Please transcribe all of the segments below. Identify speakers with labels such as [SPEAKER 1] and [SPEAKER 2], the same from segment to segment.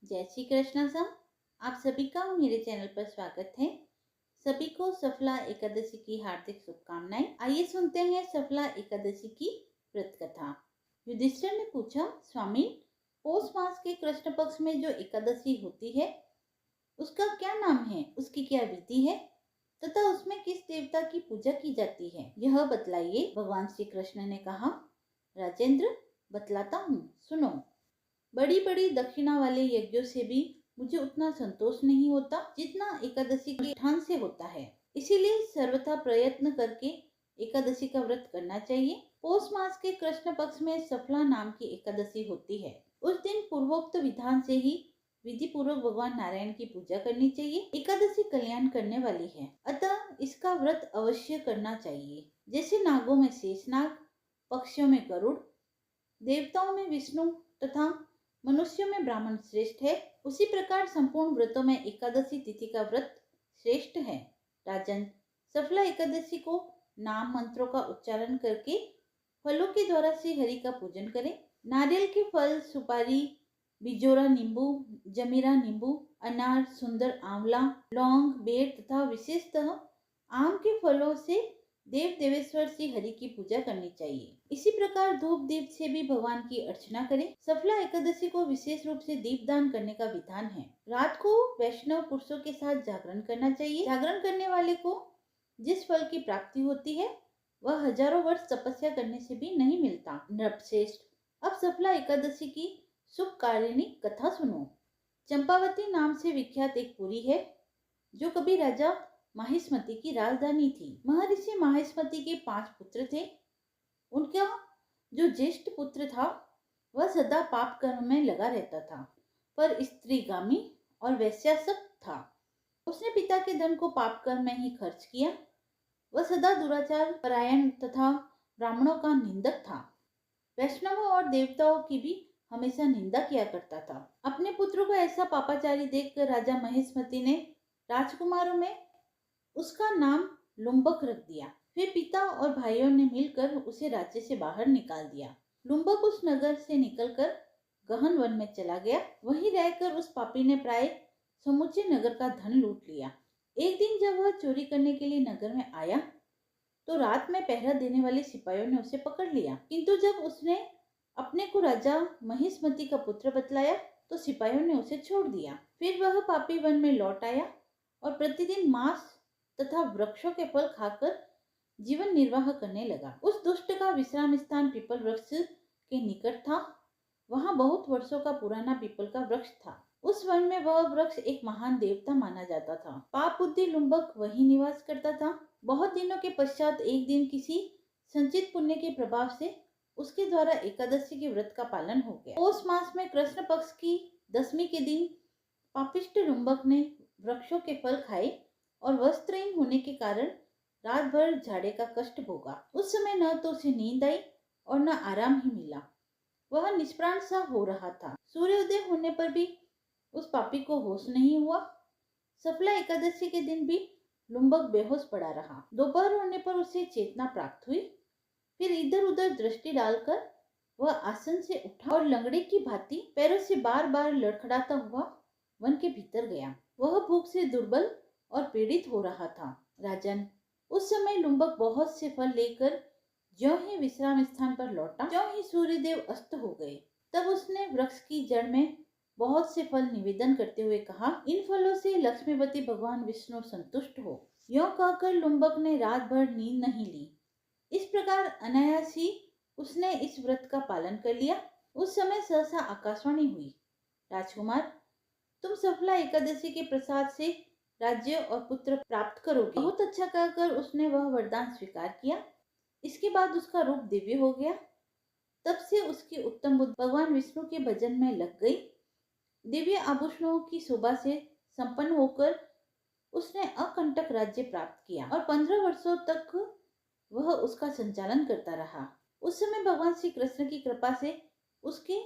[SPEAKER 1] जय श्री कृष्ण सर। आप सभी का मेरे चैनल पर स्वागत है। सभी को सफला एकादशी की हार्दिक शुभकामनाएं। आइए सुनते हैं सफला एकादशी की व्रत कथा। युधिष्ठिर ने पूछा, स्वामी, पौष मास के कृष्ण पक्ष में जो एकादशी होती है उसका क्या नाम है, उसकी क्या विधि है तथा उसमें किस देवता की पूजा की जाती है, यह बतलाइए। भगवान श्री कृष्ण ने कहा, राजेंद्र, बतलाता हूँ, सुनो। बड़ी बड़ी दक्षिणा वाले यज्ञों से भी मुझे उतना संतोष नहीं होता जितना एकादशी के ठान से होता है। इसीलिए सर्वथा प्रयत्न करके एकादशी का व्रत करना चाहिए। पौष मास के कृष्ण पक्ष में सफला नाम की एकादशी होती है। उस दिन पूर्वोक्त विधान से ही विधि पूर्वक भगवान नारायण की पूजा करनी चाहिए। एकादशी कल्याण करने वाली है, अतः इसका व्रत अवश्य करना चाहिए। जैसे नागों में शेषनाग, पक्षियों में गरुड़, देवताओं में विष्णु तथा मनुष्यों में ब्राह्मण श्रेष्ठ है, उसी प्रकार संपूर्ण व्रतों में एकादशी तिथि का व्रत श्रेष्ठ है। राजन, सफला एकादशी को नाम मंत्रों का उच्चारण करके फलों के द्वारा से हरि का पूजन करें। नारियल के फल, सुपारी, बिजोरा नींबू, जमीरा नींबू, अनार, सुंदर आंवला, लौंग, बेर तथा विशेषतः आम के फलों से देव देवेश्वर श्री हरि की पूजा करनी चाहिए। इसी प्रकार धूप दीप से भी भगवान की अर्चना करें। सफला एकादशी को विशेष रूप से दीप दान करने का विधान है। रात को वैष्णव पुरुषों के साथ जागरण करना चाहिए। जागरण करने वाले को जिस फल की प्राप्ति होती है वह हजारों वर्ष तपस्या करने से भी नहीं मिलता। नृपश्रेष्ठ, अब सफला एकादशी की शुभ कारिणी कथा सुनो। चंपावती नाम से विख्यात एक पुरी है जो कभी राजा माहिष्मति की राजधानी थी। महर्षि माहिष्मति के 5 पुत्र थे। उनका जो ज्येष्ठ पुत्र था वह सदा पाप कर्म में लगा रहता था, पर स्त्रीगामी और वैश्यासक्त था। उसने पिता के धन को पाप कर्म में ही खर्च किया। वह सदा दुराचार परायण तथा ब्राह्मणों का निंदक था। वैष्णवों और देवताओं की भी हमेशा निंदा किया करता था। अपने पुत्रों को ऐसा पापाचारी देखकर राजा महिष्मति ने राजकुमारों में उसका नाम लुम्बक रख दिया। फिर पिता और भाइयों ने मिलकर उसे राज्य से बाहर निकाल दिया। लुम्बक उस नगर से निकलकर गहन वन में चला गया। वहीं रहकर उस पापी ने प्राय समूचे नगर का धन लूट लिया। एक दिन जब वह चोरी करने के लिए नगर में आया तो रात में पहरा देने वाले सिपाहियों ने उसे पकड़ लिया, किंतु जब उसने अपने को राजा महिष्मति का पुत्र बतलाया तो सिपाहियों ने उसे छोड़ दिया। फिर वह पापी वन में लौट आया और प्रतिदिन मांस तथा वृक्षों के फल खाकर जीवन निर्वाह करने लगा। उस दुष्ट का विश्राम स्थान पीपल वृक्ष के निकट था। वहां बहुत वर्षों का पुराना पीपल का वृक्ष था। उस वन में वह वृक्ष एक महान देवता माना जाता था। पाप बुद्धि लुम्बक वही निवास करता था। बहुत दिनों के पश्चात एक दिन किसी संचित पुण्य के प्रभाव से उसके द्वारा एकादशी के व्रत का पालन हो गया। पौष मास में कृष्ण पक्ष की दशमी के दिन पापिष्ट लुम्बक ने वृक्षों के फल खाए और वस्त्रहीन होने के कारण रात भर झाड़े का कष्ट भोगा। उस समय न तो उसे नींद आई और न आराम ही मिला। वह निष्प्राण सा हो रहा था। सूर्योदय होने पर भी उस पापी को होश नहीं हुआ। सफला एकादशी के दिन भी लुम्बक बेहोश पड़ा रहा। दोपहर होने पर उसे चेतना प्राप्त हुई। फिर इधर उधर दृष्टि डालकर वह आसन से उठा और लंगड़े की भांति पैरों से बार बार लड़खड़ाता हुआ वन के भीतर गया। वह भूख से दुर्बल और पीड़ित हो रहा था। राजन, उस समय लुम्बक बहुत से फल लेकर ज्यों ही विश्राम स्थान पर लौटा, ज्यों ही सूर्यदेव अस्त हो गए। तब उसने वृक्ष की जड़ में बहुत से फल निवेदन करते हुए कहा, इन फलों से लक्ष्मीपति भगवान विष्णु संतुष्ट हो। यों कहकर लुम्बक ने रात भर नींद नहीं ली। इस प्रकार अनायास ही उसने इस व्रत का पालन कर लिया। उस समय सहसा आकाशवाणी हुई, राजकुमार, तुम सफला एकादशी के प्रसाद से राज्य और पुत्र प्राप्त करोगे। बहुत अच्छा कहकर उसने वह वरदान स्वीकार किया। इसके बाद उसका रूप दिव्य हो गया। तब से उसकी उत्तम बुद्धि भगवान विष्णु के भजन में लग गई। दिव्य आभूषणों की शोभा से संपन्न होकर उसने अकंटक राज्य प्राप्त किया और 15 वर्षों तक वह उसका संचालन करता रहा। उस समय भगवान श्री कृष्ण की कृपा से उसके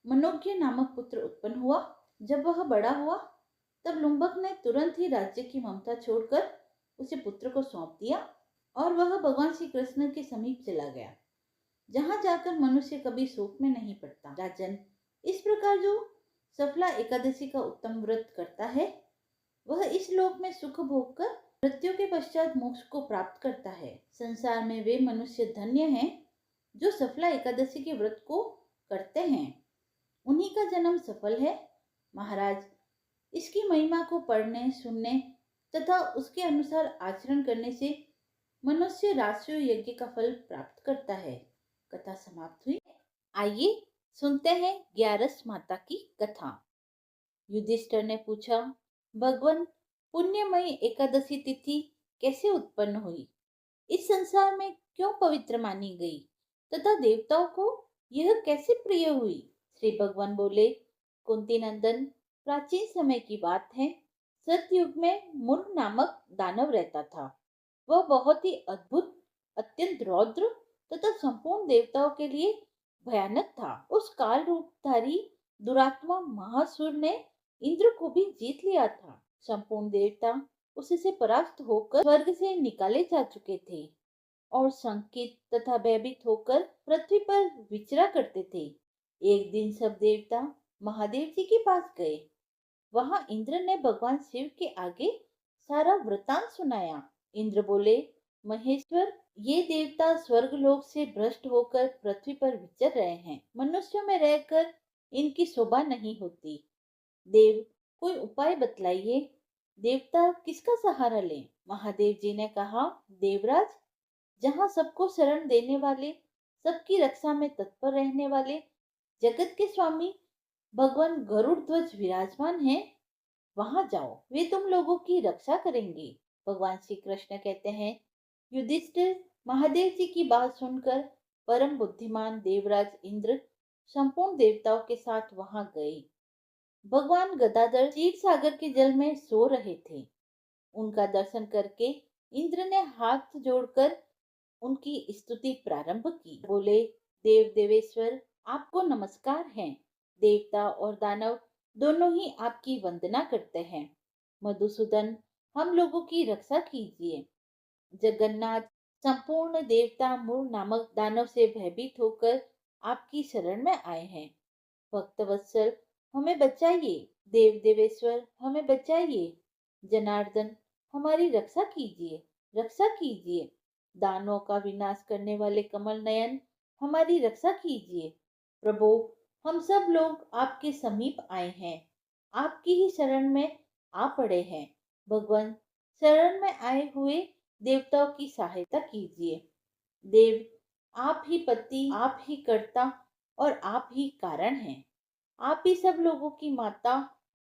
[SPEAKER 1] मनोज्ञ नामक पुत्र उत्पन्न हुआ। जब वह बड़ा हुआ तब लुम्बक ने तुरंत ही राज्य की ममता छोड़कर उसे पुत्र को सौंप दिया और वह भगवान श्री कृष्ण के समीप चला गया, जहाँ जाकर मनुष्य कभी शोक में नहीं पड़ता। राजन, इस प्रकार जो सफला एकादशी का उत्तम व्रत करता है, वह इस लोक में सुख भोग कर मृत्यु के पश्चात मोक्ष को प्राप्त करता है। संसार में वे मनुष्य धन्य हैं जो सफला एकादशी के व्रत को करते हैं, उन्हीं का जन्म सफल है। महाराज, इसकी महिमा को पढ़ने, सुनने तथा उसके अनुसार आचरण करने से मनुष्य राष्ट्रीय यज्ञ का फल प्राप्त करता है। कथा समाप्त हुई। आइए सुनते हैं ग्यारस माता की कथा। युधिष्ठिर ने पूछा, भगवान, पुण्यमयी एकादशी तिथि कैसे उत्पन्न हुई? इस संसार में क्यों पवित्र मानी गई तथा देवताओं को यह कैसे प्रिय हुई? श्री भगवान बोले, कुंती नंदन, प्राचीन समय की बात है। सतयुग में मुर नामक दानव रहता था। वह बहुत ही अद्भुत, अत्यंत रौद्र तथा संपूर्ण देवताओं के लिए भयानक था। उस काल रूपधारी दुरात्मा महासुर ने इंद्र को भी जीत लिया था। संपूर्ण देवता उससे परास्त होकर स्वर्ग से निकाले जा चुके थे और संकित तथा भयभीत होकर पृथ्वी पर विचरा करते थे। एक दिन सब देवता महादेव जी के पास गए। वहां इंद्र ने भगवान शिव के आगे सारा वृतांत सुनाया। इंद्र बोले, महेश्वर, ये देवता स्वर्ग लोक से भ्रष्ट होकर पृथ्वी पर विचर रहे हैं। मनुष्यों में रहकर इनकी शोभा नहीं होती। देव, कोई उपाय बतलाइए। देवता किसका सहारा लें? महादेव जी ने कहा, देवराज, जहाँ सबको शरण देने वाले, सबकी रक्षा में तत्पर रहने वाले जगत के स्वामी भगवान गरुड़ ध्वज विराजमान हैं, वहां जाओ, वे तुम लोगों की रक्षा करेंगे। भगवान श्री कृष्ण कहते हैं, युधिष्ठिर महादेव जी की बात सुनकर परम बुद्धिमान देवराज इंद्र संपूर्ण देवताओं के साथ वहां गए। भगवान गदाधर क्षीर सागर के जल में सो रहे थे। उनका दर्शन करके इंद्र ने हाथ जोड़कर उनकी स्तुति प्रारंभ की। बोले, देव देवेश्वर, आपको नमस्कार है। देवता और दानव दोनों ही आपकी वंदना करते हैं। मधुसूदन, हम लोगों की रक्षा कीजिए। जगन्नाथ, संपूर्ण देवता मूल नामक दानव से भयभीत होकर आपकी शरण में आए हैं। भक्तवत्सल, हमें बचाइए। देव देवेश्वर, हमें बचाइए। जनार्दन, हमारी रक्षा कीजिए, रक्षा कीजिए। दानों का विनाश करने वाले कमल नयन, हमारी रक्षा कीजिए। प्रभु, हम सब लोग आपके समीप आए हैं, आपकी ही शरण में आ पड़े हैं। भगवान, शरण में आए हुए देवताओं की सहायता कीजिए। देव, आप ही पति, आप ही कर्ता और आप ही कारण हैं। आप ही सब लोगों की माता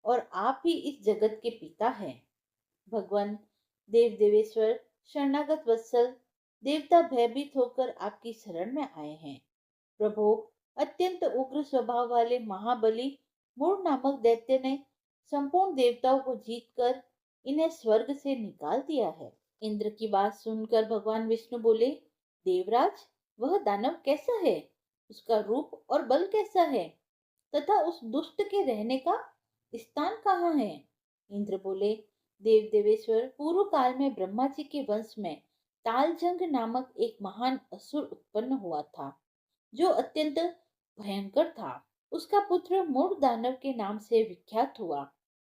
[SPEAKER 1] और आप ही इस जगत के पिता हैं। भगवान, देव देवेश्वर, शरणागत वत्सल, देवता भयभीत होकर आपकी शरण में आए हैं। प्रभु, अत्यंत उग्र स्वभाव वाले महाबली मूर नामक दैत्य ने संपूर्ण देवताओं को जीतकर इन्हें स्वर्ग से निकाल दिया है। इंद्र की बात सुनकर भगवान विष्णु बोले, देवराज, वह दानव कैसा है? उसका रूप और बल कैसा है तथा उस दुष्ट के रहने का स्थान कहाँ है? इंद्र बोले, देव देवेश्वर, पूर्व काल में ब्रह्मा जी के वंश में तालजंग नामक एक महान असुर उत्पन्न हुआ था, जो अत्यंत भयंकर था। उसका पुत्र मूढ़ दानव के नाम से विख्यात हुआ।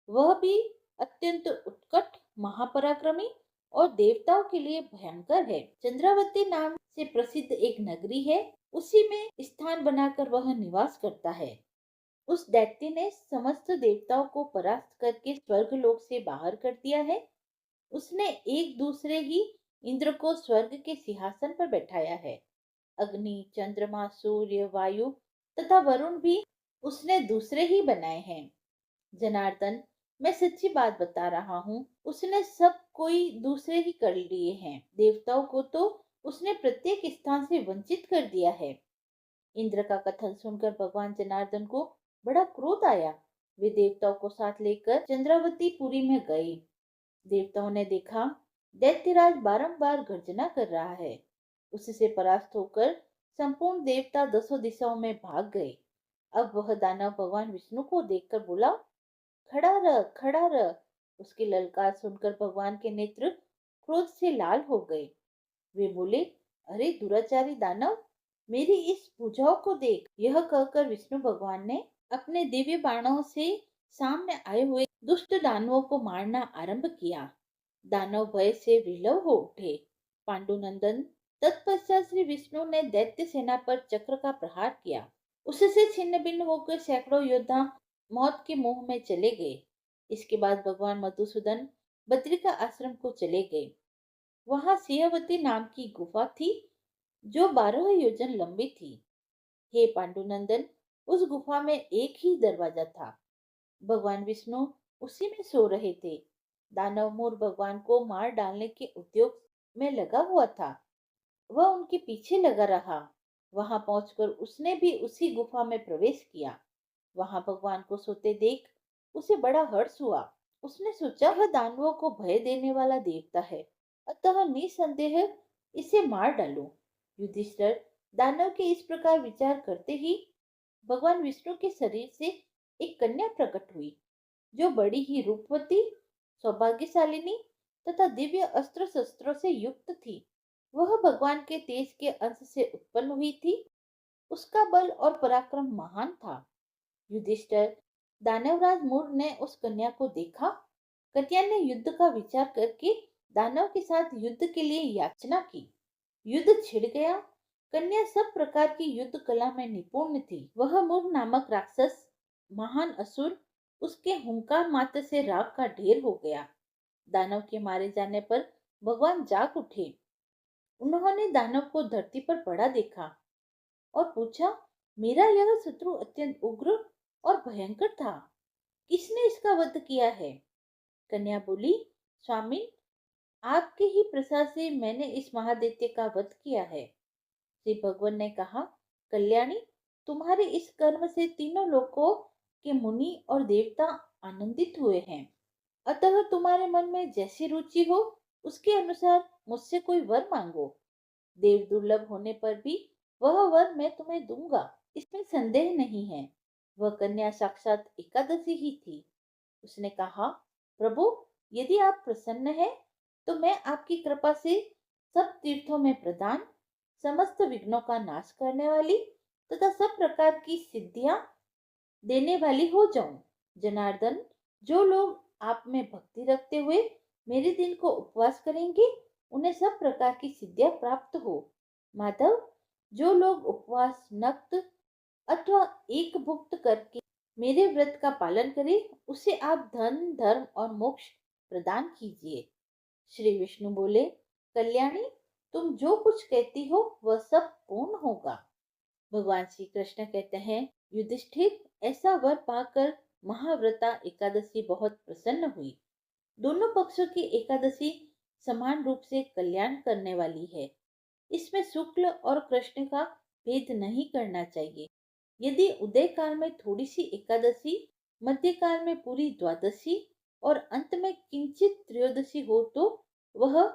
[SPEAKER 1] वह भी अत्यंत उत्कट, महापराक्रमी और देवताओं के लिए भयंकर है। चंद्रावती नाम से प्रसिद्ध एक नगरी है, उसी में स्थान बनाकर वह निवास करता है। उस दैत्य ने समस्त देवताओं को परास्त करके स्वर्ग लोक से बाहर कर दिया है। उसने एक दूसरे ही इंद्र को स्वर्ग के सिंहासन पर बैठाया है। अग्नि, चंद्रमा, सूर्य, वायु तथा वरुण भी उसने दूसरे ही बनाए हैं। जनार्दन, मैं सच्ची बात बता रहा हूँ, उसने सब कोई दूसरे ही कर लिए हैं। देवताओं को तो उसने प्रत्येक स्थान से वंचित कर दिया है। इंद्र का कथन सुनकर भगवान जनार्दन को बड़ा क्रोध आया। वे देवताओं को साथ लेकर चंद्रावती पुरी में गए। देवताओं ने देखा, दैत्यराज बारंबार गर्जना कर रहा है। उससे परास्त होकर संपूर्ण देवता दसों दिशाओं में भाग गए। अब वह दानव भगवान विष्णु को देखकर बोला, खड़ा रह, खड़ा रह। उसकी ललकार सुनकर भगवान के नेत्र क्रोध से लाल हो गए। वे बोले, अरे दुराचारी दानव, मेरी इस भुजाओं को देख। यह कहकर विष्णु भगवान ने अपने दिव्य बाणों से सामने आए हुए दुष्ट दानवों को मारना आरंभ किया। दानव भय से विलव हो उठे। पांडुनंदन तत्पश्चात श्री विष्णु ने दैत्य सेना पर चक्र का प्रहार किया। उससे छिन्न भिन्न होकर सैकड़ों योद्धा मौत के मुंह में चले गए। इसके बाद भगवान मधुसूदन बद्रिका आश्रम को चले गए। वहां सिंहवती नाम की गुफा थी जो 12 योजन लंबी थी। हे पांडुनंदन, उस गुफा में एक ही दरवाजा था। भगवान विष्णु उसी में सो रहे थे। दानव मूर भगवान को मार डालने के उद्योग में लगा हुआ था। वह उनके पीछे लगा रहा। वहां पहुंचकर उसने भी उसी गुफा में प्रवेश किया। वहां भगवान को सोते देख उसे बड़ा हर्ष हुआ। उसने सोचा, वह दानवों को भय देने वाला देवता है, अतः निसंदेह इसे मार डालूं। युधिष्ठिर दानव के इस प्रकार विचार करते ही भगवान विष्णु के शरीर से एक कन्या प्रकट हुई, जो बड़ी ही रूपवती, सौभाग्यशालिनी तथा दिव्य अस्त्र शस्त्रों से युक्त थी। वह भगवान के तेज के अंश से उत्पन्न हुई थी। उसका बल और पराक्रम महान था। युधिष्ठिर दानवराज मूर ने उस कन्या को देखा। कन्या ने युद्ध का विचार करके दानव के साथ युद्ध के लिए याचना की। युद्ध छिड़ गया। कन्या सब प्रकार की युद्ध कला में निपुण थी। वह मूर नामक राक्षस, महान असुर, उसके हुंकार मात्र से राख का ढेर हो गया। दानव के मारे जाने पर भगवान जाग उठे। उन्होंने दानव को धरती पर पड़ा देखा और पूछा, मेरा यह शत्रु अत्यंत उग्र और भयंकर था, किसने इसका वध किया है? कन्या बोली, स्वामी, आपके ही प्रसाद से मैंने इस महादैत्य का वध किया है। श्री भगवान ने कहा, कल्याणी, तुम्हारे इस कर्म से तीनों लोकों के मुनि और देवता आनंदित हुए हैं। अतः तुम्हारे मन में जैसी रुचि हो उसके अनुसार मुझसे कोई वर मांगो। देव दुर्लभ होने पर भी वह वर मैं तुम्हें दूंगा, इसमें संदेह नहीं है। वह कन्या साक्षात एकादशी ही थी। उसने कहा, प्रभु, यदि आप प्रसन्न हैं तो मैं आपकी कृपा से सब तीर्थों में प्रदान, समस्त विघ्नों का नाश करने वाली तथा सब प्रकार की सिद्धियां देने वाली हो जाऊं। जनार्दन, जो लोग आप में भक्ति रखते हुए मेरे दिन को उपवास करेंगे उन्हें सब प्रकार की सिद्धियां प्राप्त हो। माधव, जो लोग उपवास, नक्त अथवा एक भुक्त करके मेरे व्रत का पालन करे उसे आप धन, धर्म और मोक्ष प्रदान कीजिए। श्री विष्णु बोले, कल्याणी, तुम जो कुछ कहती हो वह सब पूर्ण होगा। भगवान श्री कृष्ण कहते हैं, युधिष्ठिर, ऐसा वर पाकर महाव्रता एकादशी बहुत प्रसन्न हुई। दोनों पक्षों की एकादशी समान रूप से कल्याण करने वाली है। इसमें शुक्ल और कृष्ण का भेद नहीं करना चाहिए। यदि उदय काल में थोड़ी सी एकादशी, मध्य काल में पूरी द्वादशी और अंत में किंचित त्रयोदशी हो तो वह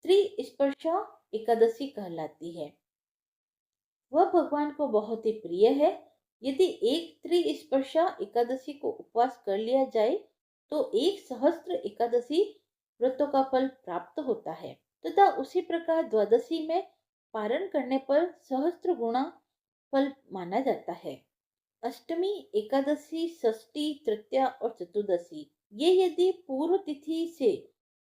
[SPEAKER 1] त्रिस्पर्शा एकादशी कहलाती है। वह भगवान को बहुत ही प्रिय है। यदि एक त्रिस्पर्शा एकादशी को उपवास कर लिया जाए तो एक सहस्त्र एकादशी व्रतों का फल प्राप्त होता है तथा उसी प्रकार द्वादशी में पारण करने पर सहस्त्र गुणा फल माना जाता है। अष्टमी, एकादशी, षष्ठी, तृतीया और चतुर्दशी ये यदि पूर्व तिथि से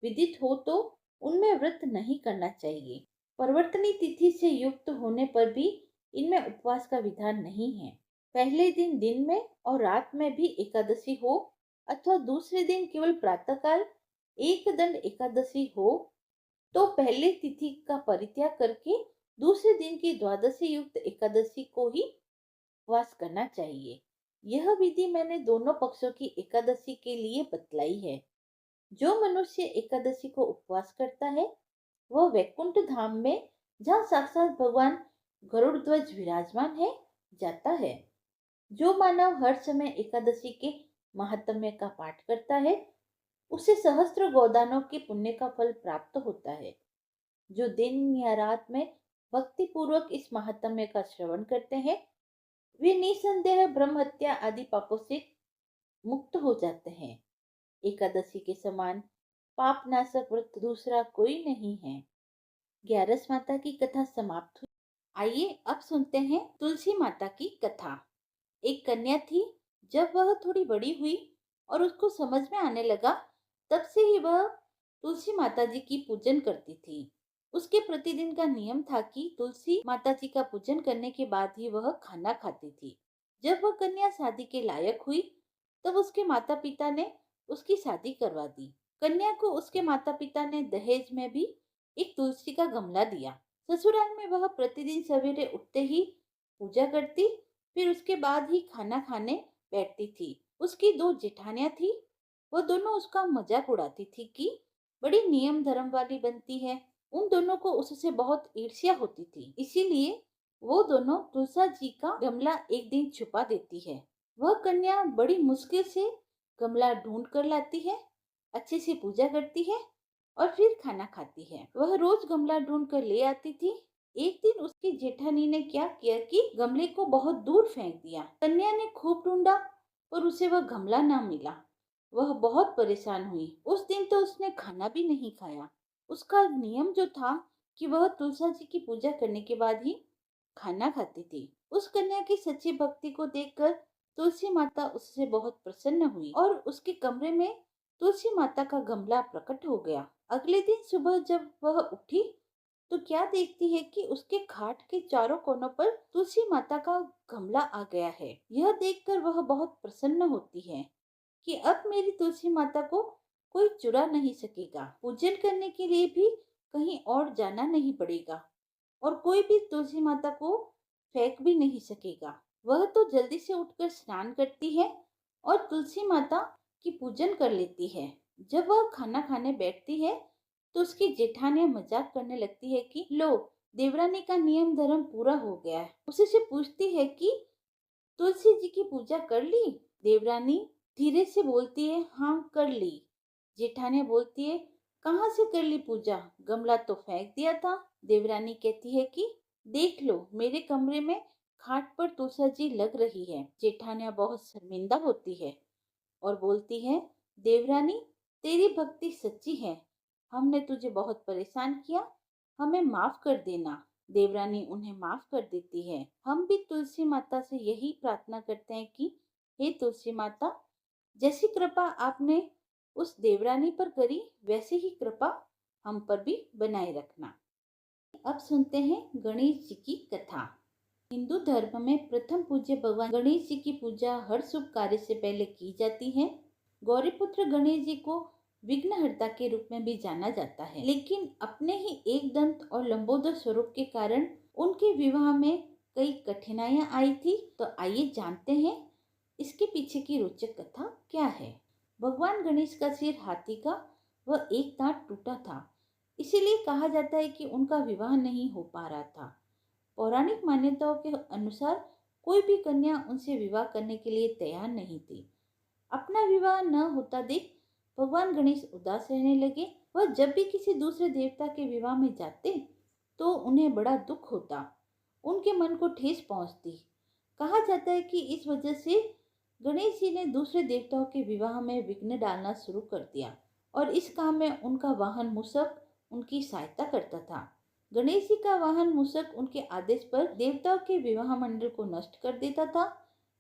[SPEAKER 1] विदित हो तो उनमें व्रत नहीं करना चाहिए। परिवर्तनी तिथि से युक्त होने पर भी इनमें उपवास का विधान नहीं है। पहले दिन दिन में और रात में भी एकादशी हो अथवा दूसरे दिन केवल प्रातःकाल एक दंड एकादशी हो तो पहले तिथि का परित्याग करके दूसरे दिन की द्वादशी युक्त एकादशी को ही उपवास करना चाहिए। यह विधि मैंने दोनों पक्षों की एकादशी के लिए बतलाई है। जो मनुष्य एकादशी को उपवास करता है वह वैकुंठ धाम में, जहाँ साक्षात भगवान गरुड़ ध्वज विराजमान है, जाता है। जो मानव हर समय एकादशी के महात्म्य का पाठ करता है उसे सहस्त्र गोदानों के पुण्य का फल प्राप्त होता है। जो दिन या रात में भक्ति पूर्वक इस महात्म्य का श्रवण करते हैं वे निसंदेह ब्रह्म हत्या आदि पापों से मुक्त हो जाते हैं। एकादशी के समान पाप नाशक व्रत दूसरा कोई नहीं है। 11 माता की कथा समाप्त हुई। आइए अब सुनते हैं तुलसी माता की कथा। एक कन्या थी जब वह थोड़ी बड़ी हुई और उसको समझ में आने लगा, तब से ही वह तुलसी माता जी की पूजन करती थी। उसके प्रतिदिन का नियम था कि तुलसी माता जी का पूजन करने के बाद ही वह खाना खाती थी। जब वह कन्या शादी के लायक हुई, तब उसके माता पिता ने उसकी शादी करवा दी। कन्या को उसके माता पिता ने दहेज में भी एक तुलसी का गमला दिया। ससुराल में वह प्रतिदिन सवेरे उठते ही पूजा करती, फिर उसके बाद ही खाना खाने बैठती थी। उसकी दो जेठानियां थी, वो दोनों उसका मजाक उड़ाती थी कि बड़ी नियम धर्म वाली बनती है। उन दोनों को उससे बहुत ईर्ष्या होती थी, इसीलिए वो दोनों तुलसा जी का गमला एक दिन छुपा देती है। वह कन्या बड़ी मुश्किल से गमला ढूंढ कर लाती है, अच्छे से पूजा करती है और फिर खाना खाती है। वह रोज गमला ढूंढ कर ले आती थी। एक दिन उसकी जेठानी ने क्या किया कि गमले को बहुत दूर फेंक दिया। कन्या ने खूब ढूंढा पर उसे वह गमला ना मिला। वह बहुत परेशान हुई। उस दिन तो उसने खाना भी नहीं खाया। उसका नियम जो था कि वह तुलसा जी की पूजा करने के बाद ही खाना खाती थी। उस कन्या की सच्ची भक्ति को देखकर तुलसी माता उससे बहुत प्रसन्न हुई और उसके कमरे में तुलसी माता का गमला प्रकट हो गया। अगले दिन सुबह जब वह उठी तो क्या देखती है कि उसके खाट के चारों कोनों पर तुलसी माता का गमला आ गया है। यह देखकर वह बहुत प्रसन्न होती है कि अब मेरी तुलसी माता को कोई चुरा नहीं सकेगा। पूजन करने के लिए भी कहीं और जाना नहीं पड़ेगा और कोई भी तुलसी माता को फेंक भी नहीं सकेगा। वह तो जल्दी से उठकर स्नान करती है और तुलसी माता की पूजन कर लेती है। जब वह खाना खाने बैठती है तो उसकी जेठानियां मजाक करने लगती है कि लो, देवरानी का नियम धर्म पूरा हो गया है। उसी से पूछती है कि तुलसी जी की पूजा कर ली? देवरानी धीरे से बोलती है, हाँ कर ली। जेठानियां बोलती है, कहाँ से कर ली पूजा? गमला तो फेंक दिया था। देवरानी कहती है कि देख लो, मेरे कमरे में खाट पर तुलसा जी लग रही है। जेठानियां बहुत शर्मिंदा होती है और बोलती है, देवरानी तेरी भक्ति सच्ची है, हमने तुझे बहुत परेशान किया, हमें माफ कर देना। देवरानी उन्हें माफ कर देती है। हम भी तुलसी माता से यही प्रार्थना करते हैं कि हे तुलसी माता, जैसी कृपा आपने उस देवरानी पर करी, वैसे ही कृपा हम पर भी बनाए रखना। अब सुनते हैं गणेश जी की कथा। हिंदू धर्म में प्रथम पूज्य भगवान गणेश जी की पूजा हर शुभ कार्य से पहले की जाती है। गौरीपुत्र गणेश जी को विघ्नहर्ता के रूप में भी जाना जाता है, लेकिन अपने ही एक दंत और लंबोदर स्वरूप के कारण उनके विवाह में कई कठिनाइयां आई थी। तो आइए जानते हैं इसके पीछे की रोचक कथा क्या है। भगवान गणेश का सिर हाथी का व एक दांत टूटा था, इसीलिए कहा जाता है कि उनका विवाह नहीं हो पा रहा था। पौराणिक मान्यताओं के अनुसार कोई भी कन्या उनसे विवाह करने के लिए तैयार नहीं थी। अपना विवाह न होता देख भगवान गणेश उदास रहने लगे। वह जब भी किसी दूसरे देवता के विवाह में जाते तो उन्हें बड़ा दुख होता, उनके मन को ठेस पहुंचती। कहा जाता है कि इस वजह से गणेश जी ने दूसरे देवताओं के विवाह में विघ्न डालना शुरू कर दिया और इस काम में उनका वाहन मूषक उनकी सहायता करता था। गणेश जी का वाहन मूषक उनके आदेश पर देवताओं के विवाह मंडल को नष्ट कर देता था,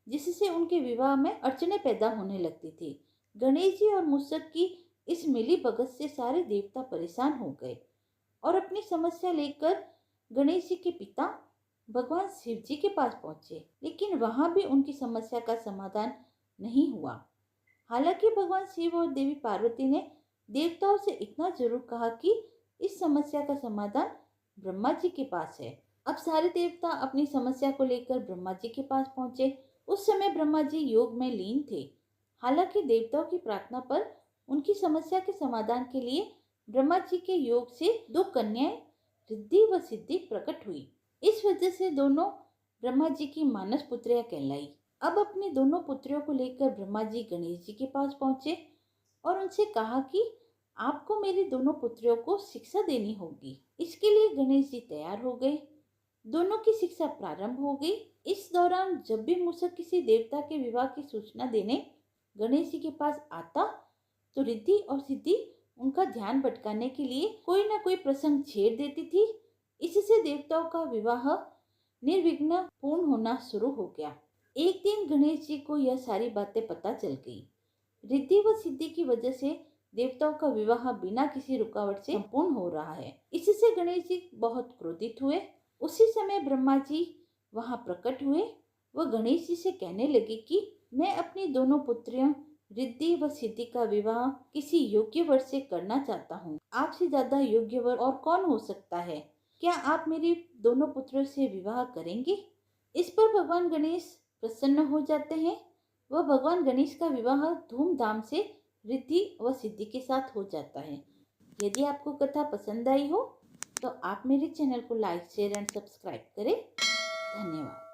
[SPEAKER 1] जिससे उनके विवाह में अड़चने पैदा होने लगती थी। गणेश जी और मूषक की इस मिली भगत से सारे देवता परेशान हो गए और अपनी समस्या लेकर गणेश जी के पिता भगवान शिव जी के पास पहुंचे, लेकिन वहां भी उनकी समस्या का समाधान नहीं हुआ। हालांकि भगवान शिव और देवी पार्वती ने देवताओं से इतना जरूर कहा कि इस समस्या का समाधान ब्रह्मा जी के पास है। अब सारे देवता अपनी समस्या को लेकर ब्रह्मा जी के पास पहुंचे। उस समय ब्रह्मा जी योग में लीन थे। हालांकि देवताओं की प्रार्थना पर उनकी समस्या के समाधान के लिए ब्रह्मा जी के योग से दो कन्याएं रिद्धि व सिद्धि प्रकट हुई। इस वजह से दोनों ब्रह्मा जी की मानस पुत्रियां कहलाई। अब अपनी दोनों पुत्रियों को लेकर ब्रह्मा जी गणेश जी के पास पहुंचे और उनसे कहा कि आपको मेरी दोनों पुत्रियों को शिक्षा देनी होगी। इसके लिए गणेश जी तैयार हो गए। दोनों की शिक्षा प्रारंभ हो गई। इस दौरान जब भी मूषक किसी देवता के विवाह की सूचना देने गणेश जी के पास आता तो रिद्धि और सिद्धि उनका ध्यान भटकाने के लिए कोई ना कोई प्रसंग छेड़ देती थी। इससे देवताओं का विवाह निर्विघ्न पूर्ण होना शुरू हो गया। एक दिन गणेश जी को यह सारी बातें पता चल गई। रिद्धि व सिद्धि की वजह से देवताओं का विवाह बिना किसी रुकावट से संपूर्ण हो रहा है। इससे गणेश जी बहुत क्रोधित हुए। उसी समय ब्रह्मा जी वहां प्रकट हुए। वह गणेश जी से कहने लगे कि मैं अपनी दोनों पुत्रियों रिद्धि व सिद्धि का विवाह किसी योग्य वर से करना चाहता हूँ। आपसे ज्यादा योग्य वर और कौन हो सकता है? क्या आप मेरी दोनों पुत्रों से विवाह करेंगे? इस पर भगवान गणेश प्रसन्न हो जाते हैं। वह भगवान गणेश का विवाह धूमधाम से रिद्धि व सिद्धि के साथ हो जाता है। यदि आपको कथा पसंद आई हो तो आप मेरे चैनल को लाइक, शेयर एंड सब्सक्राइब करें। धन्यवाद।